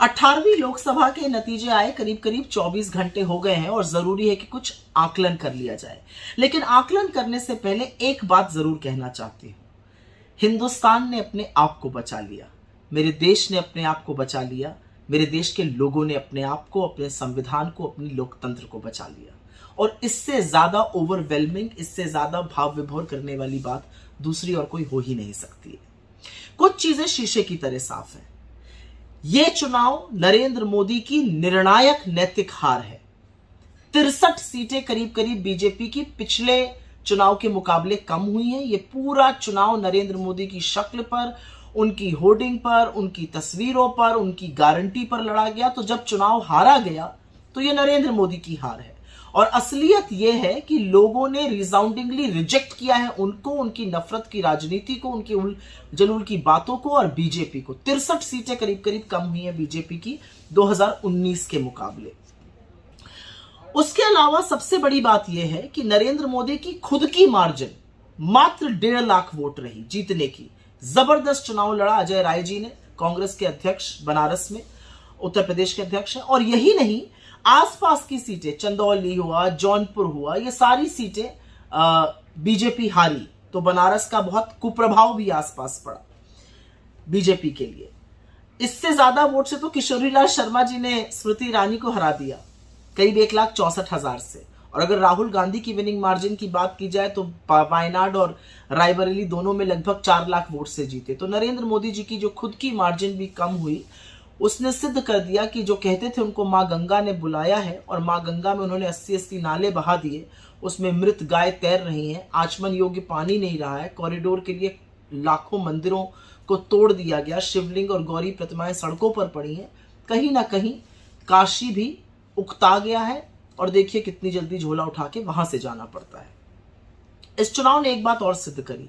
18वीं लोकसभा के नतीजे आए करीब करीब 24 घंटे हो गए हैं और जरूरी है कि कुछ आकलन कर लिया जाए। लेकिन आकलन करने से पहले एक बात जरूर कहना चाहती हूं, हिंदुस्तान ने अपने आप को बचा लिया, मेरे देश ने अपने आप को बचा लिया, मेरे देश के लोगों ने अपने आप को, अपने संविधान को, अपनी लोकतंत्र को बचा लिया। और इससे ज्यादा ओवरवेलमिंग, इससे ज्यादा भाव विभोर करने वाली बात दूसरी और कोई हो ही नहीं सकती है। कुछ चीजें शीशे की तरह साफ है। यह चुनाव नरेंद्र मोदी की निर्णायक नैतिक हार है। 63 सीटें करीब करीब बीजेपी की पिछले चुनाव के मुकाबले कम हुई हैं। यह पूरा चुनाव नरेंद्र मोदी की शक्ल पर, उनकी होर्डिंग पर, उनकी तस्वीरों पर, उनकी गारंटी पर लड़ा गया। तो जब चुनाव हारा गया तो यह नरेंद्र मोदी की हार है। और असलियत यह है कि लोगों ने रिसाउंडिंगली रिजेक्ट किया है उनको, उनकी नफरत की राजनीति को, उनकी उल जलूल की बातों को और बीजेपी को। 63 सीटें करीब करीब कम हुई हैं बीजेपी की 2019 के मुकाबले। उसके अलावा सबसे बड़ी बात यह है कि नरेंद्र मोदी की खुद की मार्जिन मात्र 1.5 लाख वोट रही जीतने की। जबरदस्त चुनाव लड़ा अजय राय जी ने, कांग्रेस के अध्यक्ष बनारस में, उत्तर प्रदेश के अध्यक्ष हैं। और यही नहीं, आसपास की सीटें, चंदौली हुआ, जौनपुर हुआ, ये सारी सीटें बीजेपी हारी। तो बनारस का बहुत कुप्रभाव भी आसपास पड़ा बीजेपी के लिए। इससे ज्यादा वोट से तो किशोरीलाल शर्मा जी ने स्मृति ईरानी को हरा दिया, करीब 1,64,000 से। और अगर राहुल गांधी की विनिंग मार्जिन की बात की जाए तो वायनाड और रायबरेली दोनों में लगभग 4 लाख वोट से जीते। तो नरेंद्र मोदी जी की जो खुद की मार्जिन भी कम हुई, उसने सिद्ध कर दिया कि जो कहते थे उनको मां गंगा ने बुलाया है, और मां गंगा में उन्होंने 80-80 नाले बहा दिए, उसमें मृत गाय तैर रही हैं, आचमन योग्य पानी नहीं रहा है, कॉरिडोर के लिए लाखों मंदिरों को तोड़ दिया गया, शिवलिंग और गौरी प्रतिमाएं सड़कों पर पड़ी हैं। कहीं ना कहीं काशी भी उकता गया है, और देखिए कितनी जल्दी झोला उठा के वहां से जाना पड़ता है। इस चुनाव ने एक बात और सिद्ध करी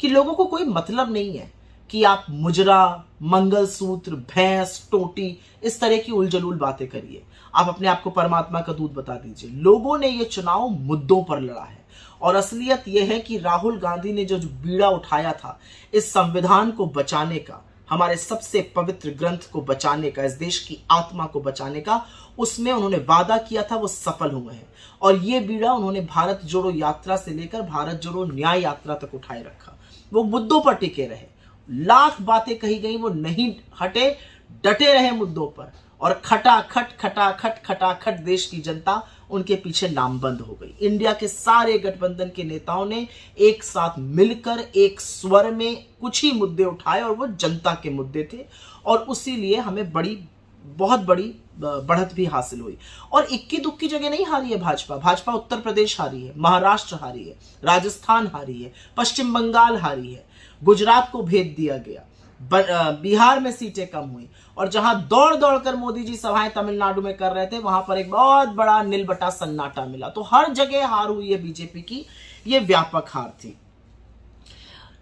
कि लोगों को कोई मतलब नहीं है कि आप मुजरा, मंगलसूत्र, भैंस, टोटी, इस तरह की उलझलूल बातें करिए। आप अपने आप को परमात्मा का दूध बता दीजिए। लोगों ने यह चुनाव मुद्दों पर लड़ा है। और असलियत यह है कि राहुल गांधी ने जो बीड़ा उठाया था इस संविधान को बचाने का, हमारे सबसे पवित्र ग्रंथ को बचाने का, इस देश की आत्मा को बचाने का, उसमें उन्होंने वादा किया था, वो सफल हुए हैं। और ये बीड़ा उन्होंने भारत जोड़ो यात्रा से लेकर भारत जोड़ो न्याय यात्रा तक उठाए रखा। वो मुद्दों पर टिके रहे, लाख बातें कही गई, वो नहीं हटे, डटे रहे मुद्दों पर। और खटाखट देश की जनता उनके पीछे लामबंद हो गई। इंडिया के सारे गठबंधन के नेताओं ने एक साथ मिलकर एक स्वर में कुछ ही मुद्दे उठाए, और वो जनता के मुद्दे थे। और उसी लिए हमें बहुत बड़ी बढ़त भी हासिल हुई। और इक्की दुक्की जगह नहीं हारी है भाजपा उत्तर प्रदेश हारी है, महाराष्ट्र हारी है, राजस्थान हारी है, पश्चिम बंगाल हारी है, गुजरात को भेज दिया गया, बिहार में सीटें कम हुई। और जहां दौड़ दौड़ कर मोदी जी सभाएं तमिलनाडु में कर रहे थे, वहां पर एक बहुत बड़ा नीलबटा सन्नाटा मिला। तो हर जगह हार हुई है बीजेपी की, ये व्यापक हार थी।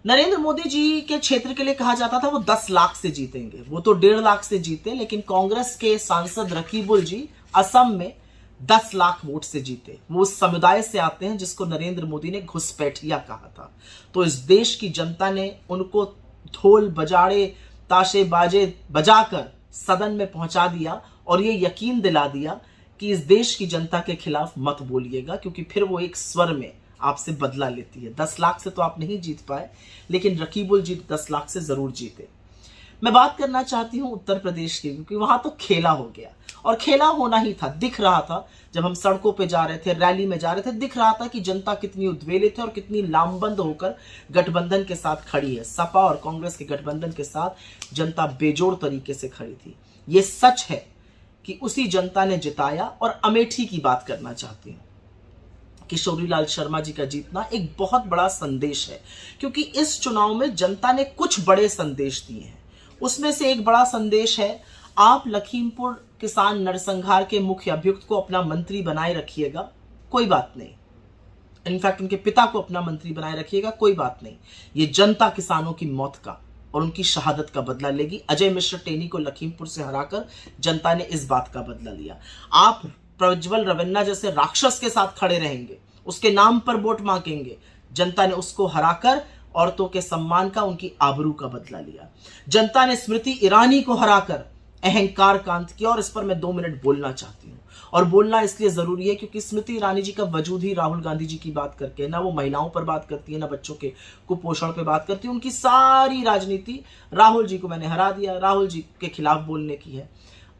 नरेंद्र मोदी जी के क्षेत्र के लिए कहा जाता था वो 10 लाख से जीतेंगे, वो तो 1.5 लाख से जीते। लेकिन कांग्रेस के सांसद रकीबुल जी असम में 10 लाख वोट से जीते। वो उस समुदाय से आते हैं जिसको नरेंद्र मोदी ने घुसपैठिया कहा था। तो इस देश की जनता ने उनको ढोल बजाड़े, ताशे बाजे बजाकर सदन में पहुंचा दिया, और ये यकीन दिला दिया कि इस देश की जनता के खिलाफ मत बोलिएगा, क्योंकि फिर वो एक स्वर में आपसे बदला लेती है। 10 लाख से तो आप नहीं जीत पाए, लेकिन रकीबुल जी 10 लाख से जरूर जीते। मैं बात करना चाहती हूं उत्तर प्रदेश की, क्योंकि वहां तो खेला हो गया, और खेला होना ही था। दिख रहा था जब हम सड़कों पे जा रहे थे, रैली में जा रहे थे, दिख रहा था कि जनता कितनी उद्वेलित है और कितनी लामबंद होकर गठबंधन के साथ खड़ी है। सपा और कांग्रेस के गठबंधन के साथ जनता बेजोड़ तरीके से खड़ी थी। ये सच है कि उसी जनता ने जिताया। और अमेठी की बात करना चाहती हूं, किशोरीलाल शर्मा जी का जीतना एक बहुत बड़ा संदेश है, क्योंकि इस चुनाव में जनता ने कुछ बड़े संदेश दिए हैं। उसमें से एक बड़ा संदेश है, आप लखीमपुर किसान नरसंहार के मुख्य अभियुक्त को अपना मंत्री बनाए रखिएगा, कोई बात नहीं। इनफैक्ट उनके पिता को अपना मंत्री बनाए रखिएगा, कोई बात नहीं। ये जनता किसानों की मौत का और उनकी शहादत का बदला लेगी। अजय मिश्र टेनी को लखीमपुर से हराकर जनता ने इस बात का बदला लिया। आप प्रज्वल रवन्ना जैसे राक्षस के साथ खड़े रहेंगे, उसके नाम पर वोट मांगेंगे, जनता ने उसको हराकर औरतों के सम्मान का, उनकी आबरू का बदला लिया। जनता ने स्मृति ईरानी को हराकर अहंकार कांत किया, और इस पर मैं 2 मिनट बोलना चाहती हूँ। और बोलना इसलिए जरूरी है क्योंकि स्मृति ईरानी जी का वजूद ही राहुल गांधी जी की बात करके, ना वो महिलाओं पर बात करती है, ना बच्चों के कुपोषण पे बात करती है। उनकी सारी राजनीति राहुल जी को मैंने हरा दिया, राहुल जी के खिलाफ बोलने की है।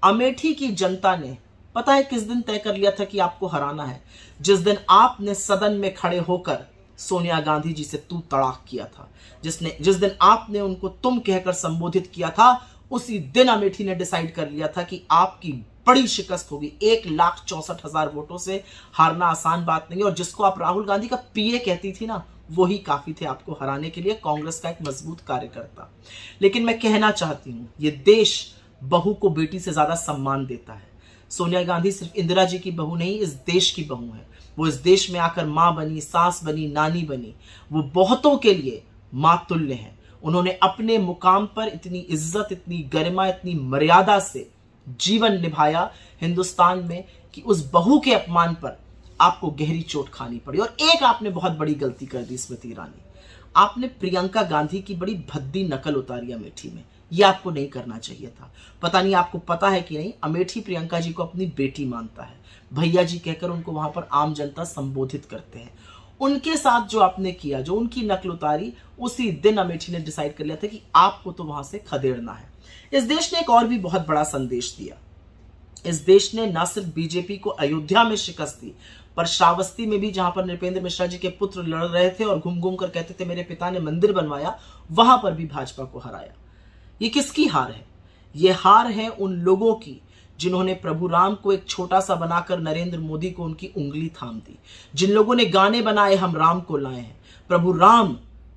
अमेठी की जनता ने पता है किस दिन तय कर लिया था कि आपको हराना है? जिस दिन आपने सदन में खड़े होकर सोनिया गांधी जी से तू तड़ाक किया था, जिस दिन आपने उनको तुम कहकर संबोधित किया था, उसी दिन अमेठी ने डिसाइड कर लिया था कि आपकी बड़ी शिकस्त होगी। 1,64,000 वोटों से हारना आसान बात नहीं है, और जिसको आप राहुल गांधी का पीए कहती थी ना, वही काफी थे आपको हराने के लिए, कांग्रेस का एक मजबूत कार्यकर्ता। लेकिन मैं कहना चाहती हूं, ये देश बहू को बेटी से ज्यादा सम्मान देता है। सोनिया गांधी सिर्फ इंदिरा जी की बहू नहीं, इस देश की बहू है। वो इस देश में आकर मां बनी, सास बनी, नानी बनी। वो बहुतों के लिए मां तुल्य है। उन्होंने अपने मुकाम पर इतनी इज्जत, इतनी गरिमा, इतनी मर्यादा से जीवन निभाया हिंदुस्तान में कि उस बहू के अपमान पर आपको गहरी चोट खानी पड़ी। और एक आपने बहुत बड़ी गलती कर दी स्मृति ईरानी, आपने प्रियंका गांधी की बड़ी भद्दी नकल उतारी अमेठी में। यह आपको नहीं करना चाहिए था। पता नहीं आपको पता है कि नहीं, अमेठी प्रियंका जी को अपनी बेटी मानता है, भैया जी कहकर उनको वहां पर आम जनता संबोधित करते हैं। उनके साथ जो आपने किया, जो उनकी नकल उतारी, उसी दिन अमेठी ने डिसाइड कर लिया था कि आपको तो वहां से खदेड़ना है। इस देश ने एक और भी बहुत बड़ा संदेश दिया। इस देश ने न सिर्फ बीजेपी को अयोध्या में शिकस्त दी, पर श्रावस्ती में भी, जहां पर नृपेंद्र मिश्रा जी के पुत्र लड़ रहे थे और घूम घूम कर कहते थे मेरे पिता ने मंदिर बनवाया, वहां पर भी भाजपा को हराया। ये किसकी हार है? ये हार है उन लोगों की जिन्होंने प्रभु राम को एक छोटा सा बनाकर नरेंद्र मोदी को उनकी उंगली थाम दी। जिन लोगों ने गाने बनाए हम राम को लाए हैं। प्रभु राम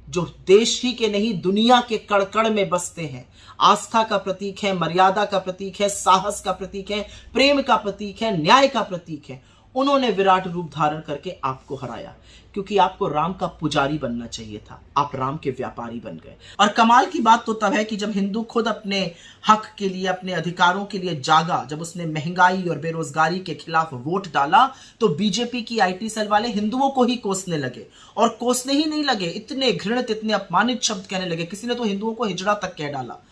जो देश ही के नहीं दुनिया के कड़-कड़ में बसते हैं, आस्था का प्रतीक है, मर्यादा का प्रतीक है, साहस का प्रतीक है, प्रेम का प्रतीक है, न्याय का प्रतीक है, उन्होंने विराट रूप धारण करके आपको हराया। क्योंकि आपको राम का पुजारी बनना चाहिए था, आप राम के व्यापारी बन गए। और कमाल की बात तो तब है कि जब हिंदू खुद अपने हक के लिए, अपने अधिकारों के लिए जागा, जब उसने महंगाई और बेरोजगारी के खिलाफ वोट डाला, तो बीजेपी की आईटी सेल वाले हिंदुओं को ही कोसने लगे। और कोसने ही नहीं लगे, इतने घृणित, इतने अपमानित शब्द कहने लगे। किसी ने तो हिंदुओं को हिजड़ा तक कह डाला।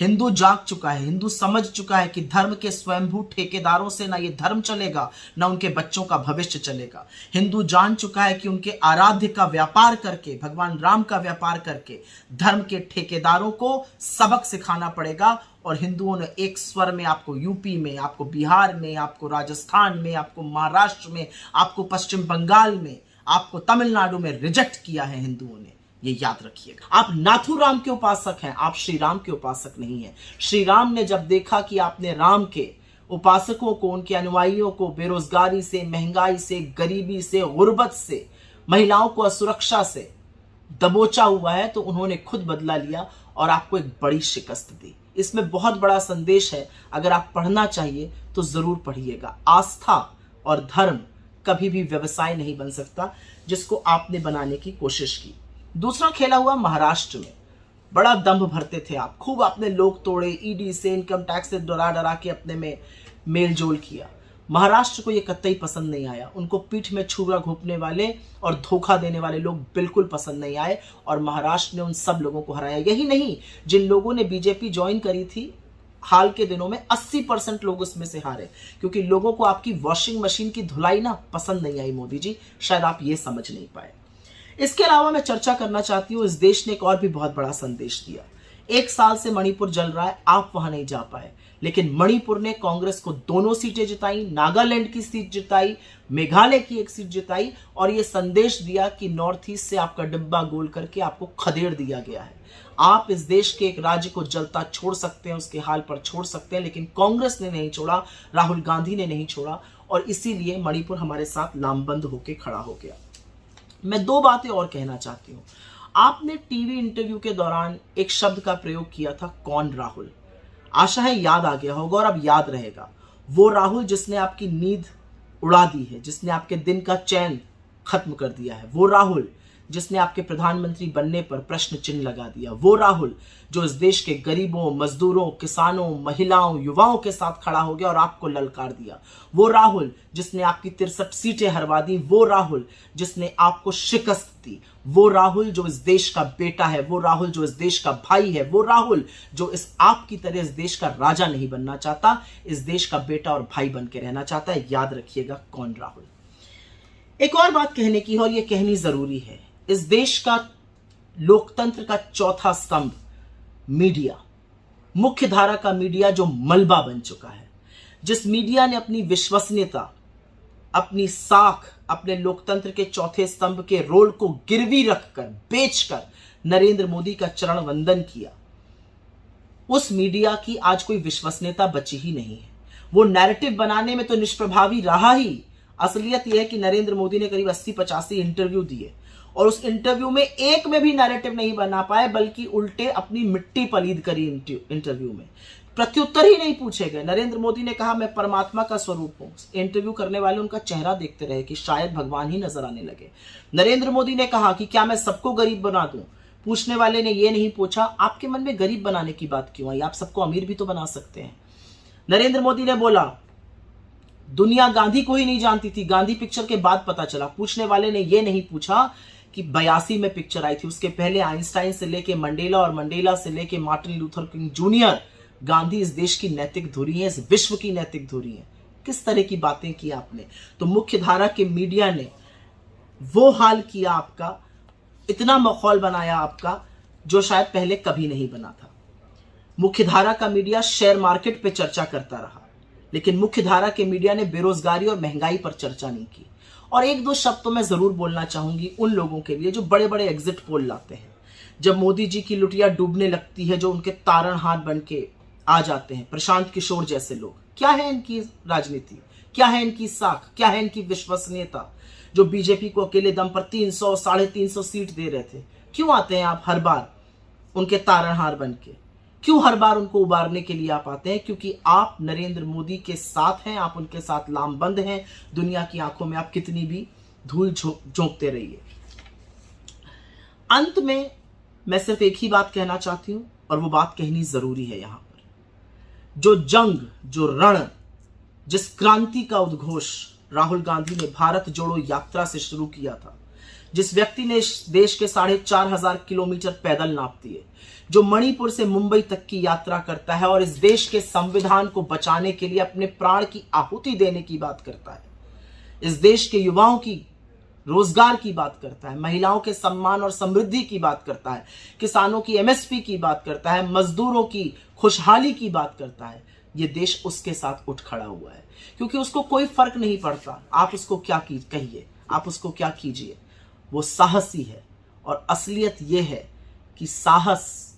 हिंदू जाग चुका है, हिंदू समझ चुका है कि धर्म के स्वयंभू ठेकेदारों से ना ये धर्म चलेगा, ना उनके बच्चों का भविष्य चलेगा। हिंदू जान चुका है कि उनके आराध्य का व्यापार करके, भगवान राम का व्यापार करके, धर्म के ठेकेदारों को सबक सिखाना पड़ेगा। और हिंदुओं ने एक स्वर में आपको यूपी में, आपको बिहार में, आपको राजस्थान में, आपको महाराष्ट्र में, आपको पश्चिम बंगाल में, आपको तमिलनाडु में रिजेक्ट किया है हिंदुओं ने। ये याद रखिएगा। आप नाथुराम के उपासक हैं, आप श्री राम के उपासक नहीं हैं। श्री राम ने जब देखा कि आपने राम के उपासकों को, उनके अनुयायियों को बेरोजगारी से, महंगाई से, गरीबी से, गुर्बत से, महिलाओं को असुरक्षा से दबोचा हुआ है, तो उन्होंने खुद बदला लिया और आपको एक बड़ी शिकस्त दी। इसमें बहुत बड़ा संदेश है। अगर आप पढ़ना चाहिए तो जरूर पढ़िएगा। आस्था और धर्म कभी भी व्यवसाय नहीं बन सकता, जिसको आपने बनाने की कोशिश की। दूसरा खेला हुआ महाराष्ट्र में। बड़ा दंभ भरते थे आप, खूब आपने लोग तोड़े, ईडी से, इनकम टैक्स से डरा डरा के अपने में मेल जोल किया। महाराष्ट्र को ये कतई पसंद नहीं आया। उनको पीठ में छुरा घोंपने वाले और धोखा देने वाले लोग बिल्कुल पसंद नहीं आए, और महाराष्ट्र ने उन सब लोगों को हराया। यही नहीं, जिन लोगों ने बीजेपी ज्वाइन करी थी हाल के दिनों में, 80% लोग उसमें से हारे, क्योंकि लोगों को आपकी वॉशिंग मशीन की धुलाई ना पसंद नहीं आई। मोदी जी, शायद आप ये समझ नहीं पाए। इसके अलावा मैं चर्चा करना चाहती हूँ, इस देश ने एक और भी बहुत बड़ा संदेश दिया। 1 साल से मणिपुर जल रहा है, आप वहां नहीं जा पाए, लेकिन मणिपुर ने कांग्रेस को 2 सीटें जिताई, नागालैंड की सीट जिताई, मेघालय की 1 सीट जिताई, और ये संदेश दिया कि नॉर्थ ईस्ट से आपका डिब्बा गोल करके आपको खदेड़ दिया गया है। आप इस देश के एक राज्य को जलता छोड़ सकते हैं, उसके हाल पर छोड़ सकते हैं, लेकिन कांग्रेस ने नहीं छोड़ा, राहुल गांधी ने नहीं छोड़ा, और इसीलिए मणिपुर हमारे साथ लामबंद होकर खड़ा हो गया। मैं 2 बातें और कहना चाहती हूं। आपने टीवी इंटरव्यू के दौरान एक शब्द का प्रयोग किया था, कौन राहुल। आशा है याद आ गया होगा, और अब याद रहेगा। वो राहुल जिसने आपकी नींद उड़ा दी है, जिसने आपके दिन का चैन खत्म कर दिया है। वो राहुल जिसने आपके प्रधानमंत्री बनने पर प्रश्न चिन्ह लगा दिया। वो राहुल जो इस देश के गरीबों, मजदूरों, किसानों, महिलाओं, युवाओं के साथ खड़ा हो गया और आपको ललकार दिया। वो राहुल जिसने आपकी 63 सीटें हरवा दी। वो राहुल जिसने आपको शिकस्त दी। वो राहुल जो इस देश का बेटा है, वो राहुल जो इस देश का भाई है, वो राहुल जो इस आपकी तरह इस देश का राजा नहीं बनना चाहता, इस देश का बेटा और भाई बन के रहना चाहता है। याद रखिएगा कौन राहुल। एक और बात कहने की है और ये कहनी जरूरी है। इस देश का लोकतंत्र का चौथा स्तंभ मीडिया, मुख्य धारा का मीडिया जो मलबा बन चुका है, जिस मीडिया ने अपनी विश्वसनीयता, अपनी साख, अपने लोकतंत्र के चौथे स्तंभ के रोल को गिरवी रखकर, बेचकर नरेंद्र मोदी का चरण वंदन किया, उस मीडिया की आज कोई विश्वसनीयता बची ही नहीं है। वो नैरेटिव बनाने में तो निष्प्रभावी रहा ही। असलियत यह है कि नरेंद्र मोदी ने करीब 80-85 इंटरव्यू दिए और उस इंटरव्यू में एक में भी नैरेटिव नहीं बना पाए, बल्कि उल्टे अपनी मिट्टी पलीद करी। इंटरव्यू में प्रत्युत्तर ही नहीं पूछे गए। नरेंद्र मोदी ने कहा मैं परमात्मा का स्वरूप हूं। इंटरव्यू करने वाले उनका चेहरा देखते रहे कि शायद भगवान ही नजर आने लगे। नरेंद्र मोदी ने कहा कि क्या मैं सबको गरीब बना दूं। पूछने वाले ने यह नहीं पूछा आपके मन में गरीब बनाने की बात क्यों आई, आप सबको अमीर भी तो बना सकते हैं। नरेंद्र मोदी ने बोला दुनिया गांधी को ही नहीं जानती थी, गांधी पिक्चर के बाद पता चला। पूछने वाले ने यह नहीं पूछा कि 82 में पिक्चर आई थी, उसके पहले आइंस्टाइन से लेके मंडेला और मंडेला से लेके Martin Luther king junior, Gandhi इस देश की नैतिक धुरी है, इस विश्व की नैतिक धुरी है। किस तरह की बातें की आपने। तो मुख्य धारा के मीडिया ने वो हाल किया आपका, इतना माहौल बनाया आपका जो शायद पहले कभी नहीं बना था। मुख्य धारा का मीडिया शेयर मार्केट पे चर्चा करता रहा, लेकिन मुख्य धारा के मीडिया ने बेरोजगारी और महंगाई पर चर्चा नहीं की। और एक दो शब्द तो मैं जरूर बोलना चाहूंगी उन लोगों के लिए जो बड़े बड़े एग्जिट पोल लाते हैं। जब मोदी जी की लुटिया डूबने लगती है, जो उनके तारणहार बन के आ जाते हैं, प्रशांत किशोर जैसे लोग, क्या है इनकी राजनीति, क्या है इनकी साख, क्या है इनकी विश्वसनीयता। जो बीजेपी को अकेले दम पर 300 350 सीट दे रहे थे, क्यों आते हैं आप हर बार उनके तारणहार बन के, क्यों हर बार उनको उबारने के लिए आप आते हैं? क्योंकि आप नरेंद्र मोदी के साथ हैं, आप उनके साथ लामबंद हैं। दुनिया की आंखों में आप कितनी भी धूल झोंकते रहिए। अंत में मैं सिर्फ एक ही बात कहना चाहती हूं और वो बात कहनी जरूरी है। यहां पर जो जंग, जो रण, जिस क्रांति का उद्घोष राहुल गांधी ने भारत जोड़ो यात्रा से शुरू किया था, जिस व्यक्ति ने इस देश के 4,500 किलोमीटर पैदल नाप दिए, जो मणिपुर से मुंबई तक की यात्रा करता है और इस देश के संविधान को बचाने के लिए अपने प्राण की आहुति देने की बात करता है, इस देश के युवाओं की रोजगार की बात करता है, महिलाओं के सम्मान और समृद्धि की बात करता है, किसानों की एमएसपी की बात करता है, मजदूरों की खुशहाली की बात करता है, ये देश उसके साथ उठ खड़ा हुआ है। क्योंकि उसको कोई फर्क नहीं पड़ता आप उसको क्या कहिए, आप उसको क्या कीजिए, वो साहसी है। और असलियत यह है कि साहस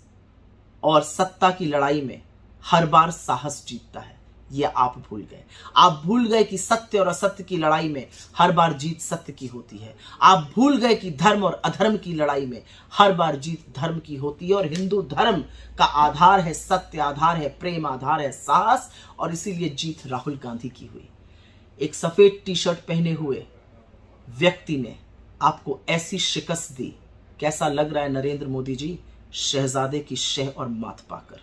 और सत्ता की लड़ाई में हर बार साहस जीतता है। ये आप भूल गए। आप भूल गए कि सत्य और असत्य की लड़ाई में हर बार जीत सत्य की होती है। आप भूल गए कि धर्म और अधर्म की लड़ाई में हर बार जीत धर्म की होती है। और हिंदू धर्म का आधार है सत्य, आधार है प्रेम, आधार है साहस, और इसीलिए जीत राहुल गांधी की हुई। एक सफेद टी शर्ट पहने हुए व्यक्ति ने आपको ऐसी शिकस्त दी। कैसा लग रहा है नरेंद्र मोदी जी, शहजादे की शह और माथ पाकर?